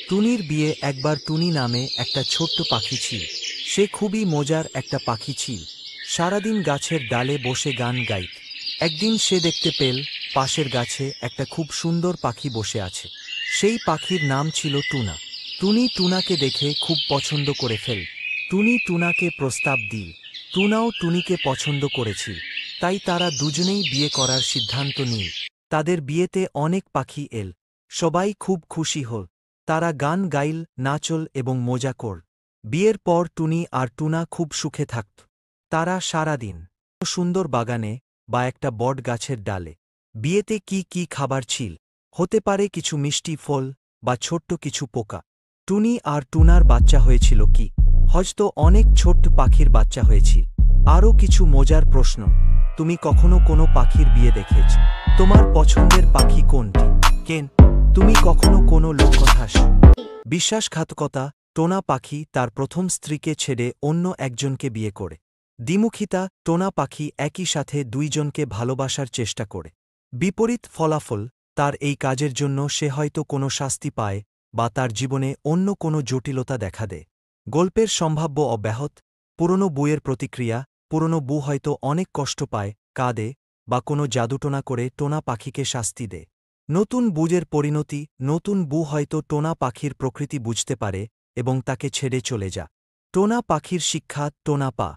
টুনির বিয়ে। একবার টুনি নামে একটা ছোট্ট পাখি ছিল। সে খুবই মজার একটা পাখি ছিল। সারাদিন গাছের ডালে বসে গান গাইত। একদিন সে দেখতে পেল পাশের গাছে একটা খুব সুন্দর পাখি বসে আছে। সেই পাখির নাম ছিল টুনা। টুনি টুনাকে দেখে খুব পছন্দ করে ফেল। টুনি টুনাকে প্রস্তাব দিল। টুনাও টুনিকে পছন্দ করেছিল। তাই তারা দুজনেই বিয়ে করার সিদ্ধান্ত নিল। তাদের বিয়েতে অনেক পাখি এল। সবাই খুব খুশি হল। তারা গান গাইল, নাচল এবং মজা করল। বিয়ের পর টুনি আর টুনা খুব সুখে থাকত। তারা সারাদিন সুন্দর বাগানে বা একটা বট গাছের ডালে। বিয়েতে কি কি খাবার ছিল? হতে পারে কিছু মিষ্টি ফল বা ছোট্ট কিছু পোকা। টুনি আর টুনার বাচ্চা হয়েছিল কি? হয়তো অনেক ছোট্ট পাখির বাচ্চা হয়েছিল। আরও কিছু মজার প্রশ্ন। তুমি কখনো কোনো পাখির বিয়ে দেখেছ? তোমার পছন্দের পাখি কোনটি? কেন? তুমি কখনো কোনো লোককথা বিশ্বাসঘাতকতা? টোনা পাখি তার প্রথম স্ত্রীকে ছেড়ে অন্য একজনকে বিয়ে করে। দ্বিমুখিতা? টোনা পাখি একই সাথে দুইজনকে ভালোবাসার চেষ্টা করে। বিপরীত ফলাফল? তার এই কাজের জন্য সে হয়তো কোনো শাস্তি পায় বা তার জীবনে অন্য কোনো জটিলতা দেখা দেয়। গল্পের সম্ভাব্য অব্যাহত। পুরনো বউয়ের প্রতিক্রিয়া। পুরনো বউ হয়তো অনেক কষ্ট পায়, কাঁদে বা কোনো জাদুটোনা করে টোনা পাখিকে শাস্তি দেয়। নতুন বুঝের পরিণতি। নতুন বউ হয়তো টোনা পাখির প্রকৃতি বুঝতে পারে এবং তাকে ছেড়ে চলে যা। টোনা পাখির শিক্ষা। টোনা পা